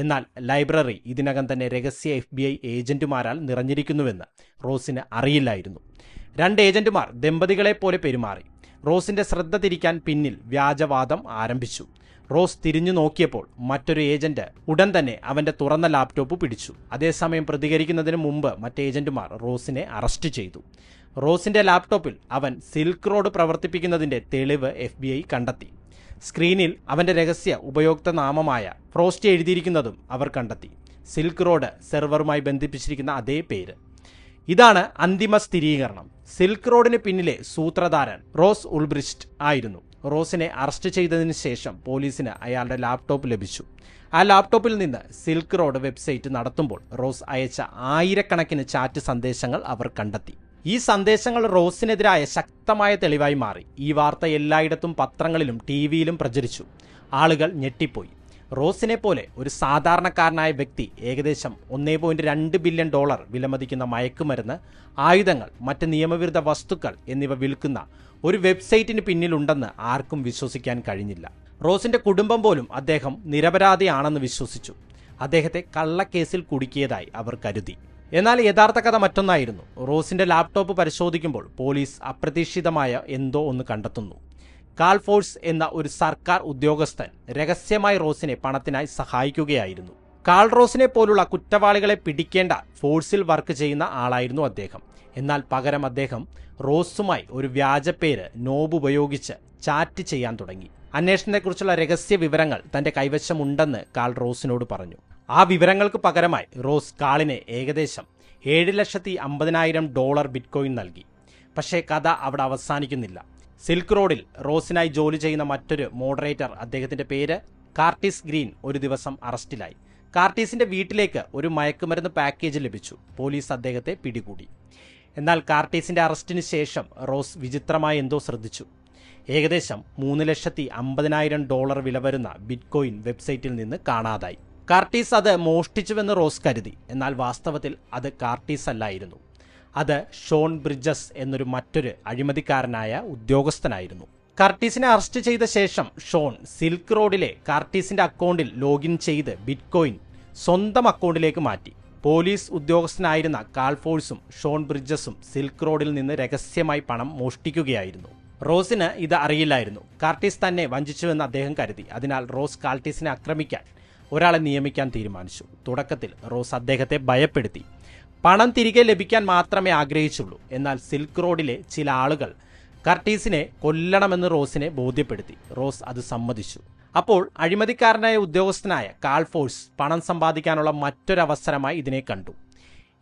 എന്നാൽ ലൈബ്രറി ഇതിനകം തന്നെ രഹസ്യ FBI ഏജന്റുമാരാൽ നിറഞ്ഞിരിക്കുന്നുവെന്ന് റോസിന് അറിയില്ലായിരുന്നു. 2 ഏജന്റുമാർ ദമ്പതികളെ പോലെ പെരുമാറി. റോസിന്റെ ശ്രദ്ധ തിരിക്കാൻ പിന്നിൽ വ്യാജവാദം ആരംഭിച്ചു. റോസ് തിരിഞ്ഞു നോക്കിയപ്പോൾ മറ്റൊരു ഏജന്റ് ഉടൻ തന്നെ അവന്റെ തുറന്ന ലാപ്ടോപ്പ് പിടിച്ചു. അതേസമയം പ്രതികരിക്കുന്നതിന് മുമ്പ് മറ്റ് ഏജന്റുമാർ റോസിനെ അറസ്റ്റ് ചെയ്തു. റോസിന്റെ ലാപ്ടോപ്പിൽ അവൻ സിൽക്ക് റോഡ് പ്രവർത്തിപ്പിക്കുന്നതിന്റെ തെളിവ് FBI കണ്ടെത്തി. സ്ക്രീനിൽ അവന്റെ രഹസ്യ ഉപയോക്തൃനാമമായ ഫ്രോസ്റ്റ് എഴുതിയിരിക്കുന്നതും അവർ കണ്ടെത്തി. സിൽക്ക് റോഡ് സെർവറുമായി ബന്ധിപ്പിച്ചിരിക്കുന്ന അതേ പേര്. ഇതാണ് അന്തിമ സ്ഥിരീകരണം. സിൽക്ക് റോഡിന് പിന്നിലെ സൂത്രധാരൻ റോസ് ഉൾബ്രിസ്റ്റ് ആയിരുന്നു. റോസിനെ അറസ്റ്റ് ചെയ്തതിനു ശേഷം പോലീസിന് അയാളുടെ ലാപ്ടോപ്പ് ലഭിച്ചു. ആ ലാപ്ടോപ്പിൽ നിന്ന് സിൽക്ക് റോഡ് വെബ്സൈറ്റ് നടത്തുമ്പോൾ റോസ് അയച്ച ആയിരക്കണക്കിന് ചാറ്റ് സന്ദേശങ്ങൾ അവർ കണ്ടെത്തി. ഈ സന്ദേശങ്ങൾ റോസിനെതിരായ ശക്തമായ തെളിവായി മാറി. ഈ വാർത്ത എല്ലായിടത്തും പത്രങ്ങളിലും TVയിലും പ്രചരിച്ചു. ആളുകൾ ഞെട്ടിപ്പോയി. റോസിനെ പോലെ ഒരു സാധാരണക്കാരനായ വ്യക്തി ഏകദേശം $1.2 ബില്യൺ വിലമതിക്കുന്ന മയക്കുമരുന്ന്, ആയുധങ്ങൾ, മറ്റ് നിയമവിരുദ്ധ വസ്തുക്കൾ എന്നിവ വിൽക്കുന്ന ഒരു വെബ്സൈറ്റിന് പിന്നിലുണ്ടെന്ന് ആർക്കും വിശ്വസിക്കാൻ കഴിഞ്ഞില്ല. റോസിന്റെ കുടുംബം പോലും അദ്ദേഹം നിരപരാധിയാണെന്ന് വിശ്വസിച്ചു. അദ്ദേഹത്തെ കള്ളക്കേസിൽ കുടുക്കിയതായി അവർ കരുതി. എന്നാൽ യഥാർത്ഥ കഥ മറ്റൊന്നായിരുന്നു. റോസിന്റെ ലാപ്ടോപ്പ് പരിശോധിക്കുമ്പോൾ പോലീസ് അപ്രതീക്ഷിതമായ എന്തോ ഒന്ന് കണ്ടെത്തുന്നു. കാൾ ഫോഴ്സ് എന്ന ഒരു സർക്കാർ ഉദ്യോഗസ്ഥൻ രഹസ്യമായി റോസിനെ പണത്തിനായി സഹായിക്കുകയായിരുന്നു. കാൾ റോസിനെ പോലുള്ള കുറ്റവാളികളെ പിടിക്കേണ്ട ഫോഴ്സിൽ വർക്ക് ചെയ്യുന്ന ആളായിരുന്നു അദ്ദേഹം. എന്നാൽ പകരം അദ്ദേഹം റോസുമായി ഒരു വ്യാജപ്പേര് നോബ് ഉപയോഗിച്ച് ചാറ്റ് ചെയ്യാൻ തുടങ്ങി. അന്വേഷണത്തെക്കുറിച്ചുള്ള രഹസ്യ വിവരങ്ങൾ തന്റെ കൈവശമുണ്ടെന്ന് കാൾ റോസിനോട് പറഞ്ഞു. ആ വിവരങ്ങൾക്ക് പകരമായി റോസ് കാളിന് ഏകദേശം $7,50,000 ബിറ്റ്കോയിൻ നൽകി. പക്ഷേ കഥ അവിടെ അവസാനിക്കുന്നില്ല. സിൽക്ക് റോഡിൽ റോസിനായി ജോലി ചെയ്യുന്ന മറ്റൊരു മോഡറേറ്റർ, അദ്ദേഹത്തിന്റെ പേര് കാർട്ടിസ് ഗ്രീൻ, ഒരു ദിവസം അറസ്റ്റിലായി. കാർട്ടീസിന്റെ വീട്ടിലേക്ക് ഒരു മയക്കുമരുന്ന് പാക്കേജ് ലഭിച്ചു. പോലീസ് അദ്ദേഹത്തെ പിടികൂടി. എന്നാൽ കാർട്ടീസിന്റെ അറസ്റ്റിന് ശേഷം റോസ് വിചിത്രമായി എന്തോ ശ്രദ്ധിച്ചു. ഏകദേശം $3,50,000 വില വരുന്ന ബിറ്റ്കോയിൻ വെബ്സൈറ്റിൽ നിന്ന് കാണാതായി. കാർട്ടീസ് അത് മോഷ്ടിച്ചുവെന്ന് റോസ് കരുതി. എന്നാൽ വാസ്തവത്തിൽ അത് കാർട്ടീസ് അല്ലായിരുന്നു. അത് ഷോൺ ബ്രിഡ്ജസ് എന്നൊരു മറ്റൊരു അഴിമതിക്കാരനായ ഉദ്യോഗസ്ഥനായിരുന്നു. കാർട്ടീസിനെ അറസ്റ്റ് ചെയ്ത ശേഷം ഷോൺ സിൽക്ക് റോഡിലെ കാർട്ടീസിന്റെ അക്കൗണ്ടിൽ ലോഗിൻ ചെയ്ത് ബിറ്റ്കോയിൻ സ്വന്തം അക്കൗണ്ടിലേക്ക് മാറ്റി. പോലീസ് ഉദ്യോഗസ്ഥനായിരുന്ന കാൾ ഫോഴ്സും ഷോൺ ബ്രിഡ്ജസും സിൽക്ക് റോഡിൽ നിന്ന് രഹസ്യമായി പണം മോഷ്ടിക്കുകയായിരുന്നു. റോസിന് ഇത് അറിയില്ലായിരുന്നു. കാർട്ടീസ് തന്നെ വഞ്ചിച്ചുവെന്ന് അദ്ദേഹം കരുതി. അതിനാൽ റോസ് കാർട്ടീസിനെ ആക്രമിക്കാൻ ഒരാളെ നിയമിക്കാൻ തീരുമാനിച്ചു. തുടക്കത്തിൽ റോസ് അദ്ദേഹത്തെ ഭയപ്പെടുത്തി. പണം തിരികെ ലഭിക്കാൻ മാത്രമേ ആഗ്രഹിച്ചുള്ളൂ. എന്നാൽ സിൽക്ക് റോഡിലെ ചില ആളുകൾ കാർട്ടീസിനെ കൊല്ലണമെന്ന് റോസിനെ ബോധ്യപ്പെടുത്തി. റോസ് അത് സമ്മതിച്ചു. അപ്പോൾ അഴിമതിക്കാരനായ ഉദ്യോഗസ്ഥനായ കാൾ ഫോഴ്സ് പണം സമ്പാദിക്കാനുള്ള മറ്റൊരവസരമായി ഇതിനെ കണ്ടു.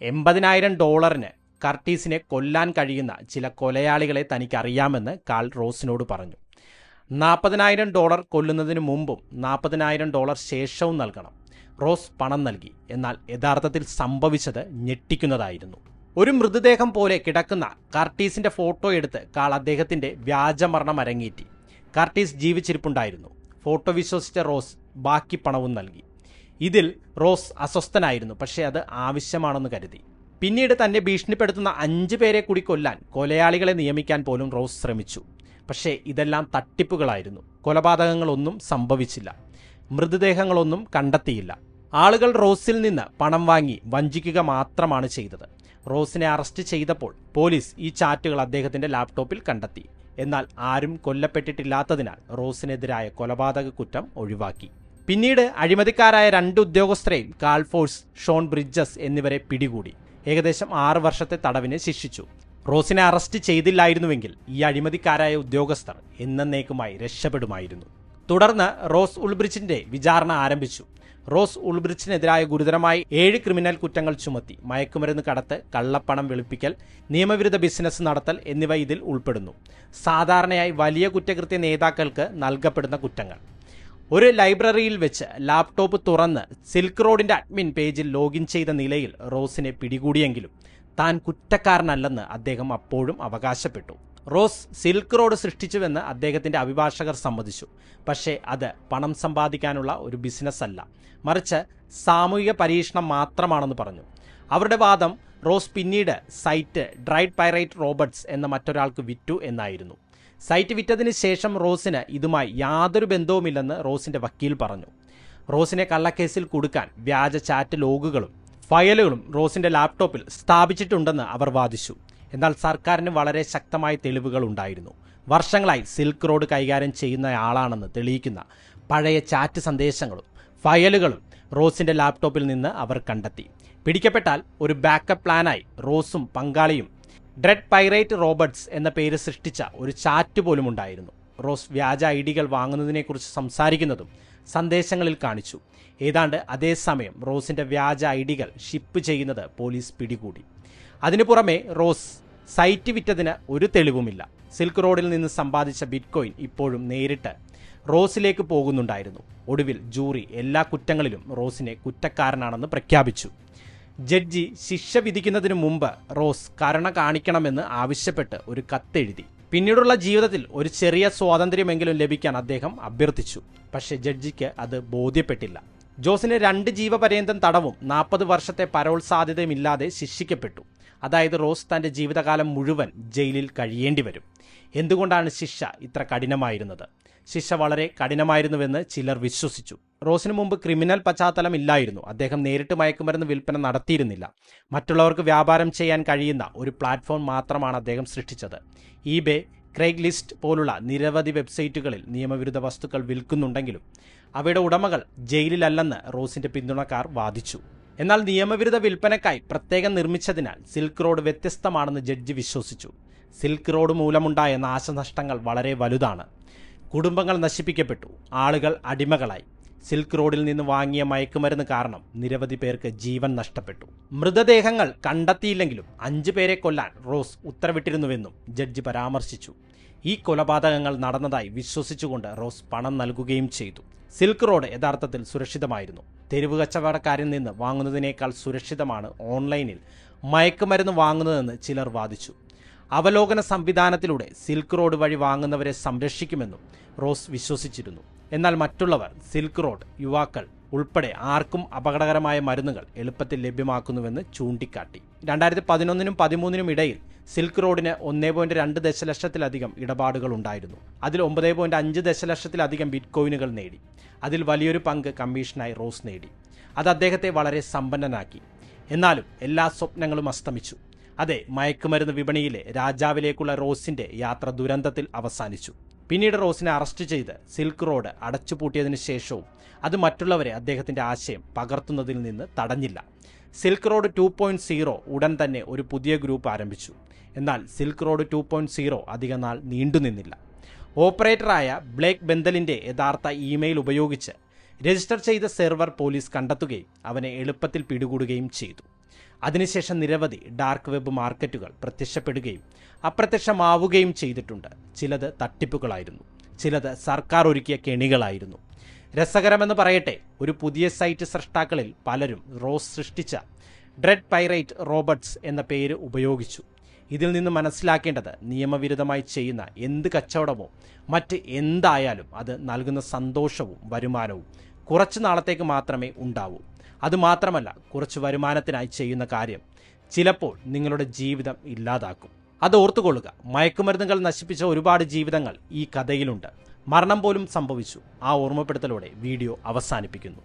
$80,000 കാർട്ടീസിനെ കൊല്ലാൻ കഴിയുന്ന ചില കൊലയാളികളെ തനിക്കറിയാമെന്ന് കാൾ റോസിനോട് പറഞ്ഞു. $40,000 കൊല്ലുന്നതിന് മുമ്പും $40,000 ശേഷവും നൽകണം. റോസ് പണം നൽകി. എന്നാൽ യഥാർത്ഥത്തിൽ സംഭവിച്ചത് ഞെട്ടിക്കുന്നതായിരുന്നു. ഒരു മൃതദേഹം പോലെ കിടക്കുന്ന കാർട്ടീസിന്റെ ഫോട്ടോ എടുത്ത് കാൾ അദ്ദേഹത്തിന്റെ വ്യാജമരണം അരങ്ങേറ്റി. കാർട്ടീസ് ജീവിച്ചിരിപ്പുണ്ടായിരുന്നു. ഫോട്ടോ വിശ്വസിച്ച റോസ് ബാക്കി പണവും നൽകി. ഇതിൽ റോസ് അസ്വസ്ഥനായിരുന്നു. പക്ഷേ അത് ആവശ്യമാണെന്ന് കരുതി. പിന്നീട് തന്നെ ഭീഷണിപ്പെടുത്തുന്ന 5 പേരെ കൂടി കൊല്ലാൻ കൊലയാളികളെ നിയമിക്കാൻ പോലും റോസ് ശ്രമിച്ചു. പക്ഷേ ഇതെല്ലാം തട്ടിപ്പുകളായിരുന്നു. കൊലപാതകങ്ങളൊന്നും സംഭവിച്ചില്ല. മൃതദേഹങ്ങളൊന്നും കണ്ടെത്തിയില്ല. ആളുകൾ റോസിൽ നിന്ന് പണം വാങ്ങി വഞ്ചിക്കുക മാത്രമാണ് ചെയ്തത്. റോസിനെ അറസ്റ്റ് ചെയ്തപ്പോൾ പോലീസ് ഈ ചാറ്റുകൾ അദ്ദേഹത്തിന്റെ ലാപ്ടോപ്പിൽ കണ്ടെത്തി. എന്നാൽ ആരും കൊല്ലപ്പെട്ടിട്ടില്ലാത്തതിനാൽ റോസിനെതിരായ കൊലപാതക കുറ്റം ഒഴിവാക്കി. പിന്നീട് അഴിമതിക്കാരായ 2 ഉദ്യോഗസ്ഥരെയും കാൾ ഫോഴ്സ്, ഷോൺ ബ്രിഡ്ജസ് എന്നിവരെ പിടികൂടി. ഏകദേശം 6 വർഷത്തെ തടവിന് ശിക്ഷിച്ചു. റോസിനെ അറസ്റ്റ് ചെയ്തില്ലായിരുന്നുവെങ്കിൽ ഈ അഴിമതിക്കാരായ ഉദ്യോഗസ്ഥർ എന്നേക്കുമായി രക്ഷപ്പെടുമായിരുന്നു. തുടർന്ന് റോസ് ഉൾബ്രിച്ചിന്റെ വിചാരണ ആരംഭിച്ചു. റോസ് ഉൾബ്രിച്ചിനെതിരായ ഗുരുതരമായ 7 ക്രിമിനൽ കുറ്റങ്ങൾ ചുമത്തി. മയക്കുമരുന്ന് കടത്ത്, കള്ളപ്പണം വെളുപ്പിക്കൽ, നിയമവിരുദ്ധ ബിസിനസ് നടത്തൽ എന്നിവ ഇതിൽ ഉൾപ്പെടുന്നു. സാധാരണയായി വലിയ കുറ്റകൃത്യ നേതാക്കൾക്ക് നൽകപ്പെടുന്ന കുറ്റങ്ങൾ: ഒരു ലൈബ്രറിയിൽ വെച്ച് ലാപ്ടോപ്പ് തുറന്ന് സിൽക്ക് റോഡിന്റെ അഡ്മിൻ പേജിൽ ലോഗിൻ ചെയ്ത നിലയിൽ റോസിനെ പിടികൂടിയെങ്കിലും താൻ കുറ്റക്കാരനല്ലെന്ന് അദ്ദേഹം അപ്പോഴും അവകാശപ്പെട്ടു. റോസ് സിൽക്ക് റോഡ് സൃഷ്ടിച്ചുവെന്ന് അദ്ദേഹത്തിന്റെ അഭിഭാഷകർ സമ്മതിച്ചു. പക്ഷേ അത് പണം സമ്പാദിക്കാനുള്ള ഒരു ബിസിനസ് അല്ല, മറിച്ച് സാമൂഹിക പരീക്ഷണം മാത്രമാണെന്ന് പറഞ്ഞു. അവരുടെ വാദം റോസ് പിന്നീട് സൈറ്റ് ഡ്രൈഡ് പൈറേറ്റ് റോബർട്സ് എന്ന മറ്റൊരാൾക്ക് വിറ്റു എന്നായിരുന്നു. സൈറ്റ് വിറ്റതിന് ശേഷം റോസിന് ഇതുമായി യാതൊരു ബന്ധവുമില്ലെന്ന് റോസിന്റെ വക്കീൽ പറഞ്ഞു. റോസിനെ കള്ളക്കേസിൽ കുടുക്കാൻ വ്യാജ ചാറ്റ് ലോഗുകളും ഫയലുകളും റോസിന്റെ ലാപ്ടോപ്പിൽ സ്ഥാപിച്ചിട്ടുണ്ടെന്ന് അവർ വാദിച്ചു. എന്നാൽ സർക്കാരിന് വളരെ ശക്തമായ തെളിവുകൾ ഉണ്ടായിരുന്നു. വർഷങ്ങളായി സിൽക്ക് റോഡ് കൈകാര്യം ചെയ്യുന്നയാളാണെന്ന് തെളിയിക്കുന്ന പഴയ ചാറ്റ് സന്ദേശങ്ങളും ഫയലുകളും റോസിന്റെ ലാപ്ടോപ്പിൽ നിന്ന് അവർ കണ്ടെത്തി. പിടിക്കപ്പെട്ടാൽ ഒരു ബാക്കപ്പ് പ്ലാനായി റോസും പങ്കാളിയും ഡ്രെഡ് പൈറേറ്റ് റോബർട്സ് എന്ന പേര് സൃഷ്ടിച്ച ഒരു ചാറ്റ് പോലും ഉണ്ടായിരുന്നു. റോസ് വ്യാജ ഐഡികൾ വാങ്ങുന്നതിനെക്കുറിച്ച് സംസാരിക്കുന്നതും സന്ദേശങ്ങളിൽ കാണിച്ചു. ഏതാണ്ട് അതേസമയം റോസിന്റെ വ്യാജ ഐഡികൾ ഷിപ്പ് ചെയ്യുന്നത് പോലീസ് പിടികൂടി. അതിനു പുറമെ റോസ് സൈറ്റ് വിറ്റതിന് ഒരു തെളിവുമില്ല. സിൽക്ക് റോഡിൽ നിന്ന് സമ്പാദിച്ച ബിറ്റ്കോയിൻ ഇപ്പോഴും നേരിട്ട് റോസിലേക്ക് പോകുന്നുണ്ടായിരുന്നു. ഒടുവിൽ ജൂറി എല്ലാ കുറ്റങ്ങളിലും റോസിനെ കുറ്റക്കാരനാണെന്ന് പ്രഖ്യാപിച്ചു. ജഡ്ജി ശിക്ഷ വിധിക്കുന്നതിനു മുമ്പ് റോസ് കരുണ കാണിക്കണമെന്ന് ആവശ്യപ്പെട്ട് ഒരു കത്തെഴുതി. പിന്നീടുള്ള ജീവിതത്തിൽ ഒരു ചെറിയ സ്വാതന്ത്ര്യമെങ്കിലും ലഭിക്കാൻ അദ്ദേഹം അഭ്യർത്ഥിച്ചു. പക്ഷേ ജഡ്ജിക്ക് അത് ബോധ്യപ്പെട്ടില്ല. ജോസിന് 2 ജീവപര്യന്തം തടവും 40 വർഷത്തെ പരോൾ സാധ്യതയുമില്ലാതെ ശിക്ഷിക്കപ്പെട്ടു. അതായത് റോസ് തന്റെ ജീവിതകാലം മുഴുവൻ ജയിലിൽ കഴിയേണ്ടി വരും. എന്തുകൊണ്ടാണ് ശിക്ഷ ഇത്ര കഠിനമായിരുന്നത്? ശിക്ഷ വളരെ കഠിനമായിരുന്നുവെന്ന് ചിലർ വിശ്വസിച്ചു. റോസിന് മുമ്പ് ക്രിമിനൽ പശ്ചാത്തലം ഇല്ലായിരുന്നു. അദ്ദേഹം നേരിട്ട് മയക്കുമരുന്ന് വിൽപ്പന നടത്തിയിരുന്നില്ല. മറ്റുള്ളവർക്ക് വ്യാപാരം ചെയ്യാൻ കഴിയുന്ന ഒരു പ്ലാറ്റ്ഫോം മാത്രമാണ് അദ്ദേഹം സൃഷ്ടിച്ചത്. ഈബേ, ക്രെയ്ഗ് ലിസ്റ്റ് പോലുള്ള നിരവധി വെബ്സൈറ്റുകളിൽ നിയമവിരുദ്ധ വസ്തുക്കൾ വിൽക്കുന്നുണ്ടെങ്കിലും അവയുടെ ഉടമകൾ ജയിലിലല്ലെന്ന് റോസിന്റെ പിന്തുണക്കാർ വാദിച്ചു. എന്നാൽ നിയമവിരുദ്ധ വിൽപ്പനയ്ക്കായി പ്രത്യേകം നിർമ്മിച്ചതിനാൽ സിൽക്ക് റോഡ് വ്യത്യസ്തമാണെന്ന് ജഡ്ജി വിശ്വസിച്ചു. സിൽക്ക് റോഡ് മൂലമുണ്ടായ നാശനഷ്ടങ്ങൾ വളരെ വലുതാണ്. കുടുംബങ്ങൾ നശിപ്പിക്കപ്പെട്ടു, ആളുകൾ അടിമകളായി. സിൽക്ക് റോഡിൽ നിന്ന് വാങ്ങിയ മയക്കുമരുന്ന് കാരണം നിരവധി പേർക്ക് ജീവൻ നഷ്ടപ്പെട്ടു. മൃതദേഹങ്ങൾ കണ്ടെത്തിയില്ലെങ്കിലും 5 പേരെ കൊല്ലാൻ റോസ് ഉത്തരവിട്ടിരുന്നുവെന്നും ജഡ്ജി പരാമർശിച്ചു. ഈ കൊലപാതകങ്ങൾ നടന്നതായി വിശ്വസിച്ചുകൊണ്ട് റോസ് പണം നൽകുകയും ചെയ്തു. സിൽക്ക് റോഡ് യഥാർത്ഥത്തിൽ സുരക്ഷിതമായിരുന്നു. തെരുവ് കച്ചവടക്കാരിൽ നിന്ന് വാങ്ങുന്നതിനേക്കാൾ സുരക്ഷിതമാണ് ഓൺലൈനിൽ മയക്കുമരുന്ന് വാങ്ങുന്നതെന്ന് ചിലർ വാദിച്ചു. അവലോകന സംവിധാനത്തിലൂടെ സിൽക്ക് റോഡ് വഴി വാങ്ങുന്നവരെ സംരക്ഷിക്കുമെന്നും റോസ് വിശ്വസിച്ചിരുന്നു. എന്നാൽ മറ്റുള്ളവർ സിൽക്ക് റോഡ് യുവാക്കൾ ഉൾപ്പെടെ ആർക്കും അപകടകരമായ മരുന്നുകൾ എളുപ്പത്തിൽ ലഭ്യമാക്കുന്നുവെന്ന് ചൂണ്ടിക്കാട്ടി. 2011നും 2013നും ഇടയിൽ സിൽക്ക് റോഡിന് 1.2 ദശലക്ഷത്തിലധികം ഇടപാടുകൾ ഉണ്ടായിരുന്നു. അതിൽ 9.5 ദശലക്ഷത്തിലധികം ബിറ്റ്കോയിനുകൾ നേടി. അതിൽ വലിയൊരു പങ്ക് കമ്മീഷനായി റോസ് നേടി. അത് അദ്ദേഹത്തെ വളരെ സമ്പന്നനാക്കി. എന്നാലും എല്ലാ സ്വപ്നങ്ങളും അസ്തമിച്ചു. അതെ, മയക്കുമരുന്ന് വിപണിയിലെ രാജാവിലേക്കുള്ള റോസിന്റെ യാത്ര ദുരന്തത്തിൽ അവസാനിച്ചു. പിന്നീട് റോസിനെ അറസ്റ്റ് ചെയ്ത് സിൽക്ക് റോഡ് അടച്ചുപൂട്ടിയതിനു ശേഷവും അത് മറ്റുള്ളവരെ അദ്ദേഹത്തിന്റെ ആശയം പകർത്തുന്നതിൽ നിന്ന് തടഞ്ഞില്ല. സിൽക്ക് റോഡ് 2.0 ഉടൻ തന്നെ ഒരു പുതിയ ഗ്രൂപ്പ് ആരംഭിച്ചു. എന്നാൽ സിൽക്ക് റോഡ് 2.0 അധികം നാൾ നീണ്ടുനിന്നില്ല. ഓപ്പറേറ്ററായ ബ്ലേക്ക് ബെന്തലിന്റെ യഥാർത്ഥ ഇമെയിൽ ഉപയോഗിച്ച് രജിസ്റ്റർ ചെയ്ത സെർവർ പോലീസ് കണ്ടെത്തുകയും അവനെ എളുപ്പത്തിൽ പിടികൂടുകയും ചെയ്തു. അതിനുശേഷം നിരവധി ഡാർക്ക് വെബ് മാർക്കറ്റുകൾ പ്രത്യക്ഷപ്പെടുകയും അപ്രത്യക്ഷമാവുകയും ചെയ്തിട്ടുണ്ട്. ചിലത് തട്ടിപ്പുകളായിരുന്നു, ചിലത് സർക്കാർ ഒരുക്കിയ കെണികളായിരുന്നു. രസകരമെന്ന് പറയട്ടെ, ഒരു പുതിയ സൈറ്റ് സൃഷ്ടാക്കളിൽ പലരും റോസ് സൃഷ്ടിച്ച ഡ്രെഡ് പൈറേറ്റ് റോബർട്സ് എന്ന പേര് ഉപയോഗിച്ചു. ഇതിൽ നിന്ന് മനസ്സിലാക്കേണ്ടത് നിയമവിരുദ്ധമായി ചെയ്യുന്ന എന്ത് കച്ചവടമോ മറ്റ് എന്തായാലും അത് നൽകുന്ന സന്തോഷവും വരുമാനവും കുറച്ചു നാളത്തേക്ക് മാത്രമേ ഉണ്ടാവൂ. അതുമാത്രമല്ല, കുറച്ച് വരുമാനത്തിനായി ചെയ്യുന്ന കാര്യം ചിലപ്പോൾ നിങ്ങളുടെ ജീവിതം ഇല്ലാതാക്കും. അത് ഓർത്തുകൊള്ളുക. മയക്കുമരുന്നുകൾ നശിപ്പിച്ച ഒരുപാട് ജീവിതങ്ങൾ ഈ കഥയിലുണ്ട്. മരണം പോലും സംഭവിച്ചു. ആ ഓർമ്മപ്പെടുത്തലോടെ വീഡിയോ അവസാനിപ്പിക്കുന്നു.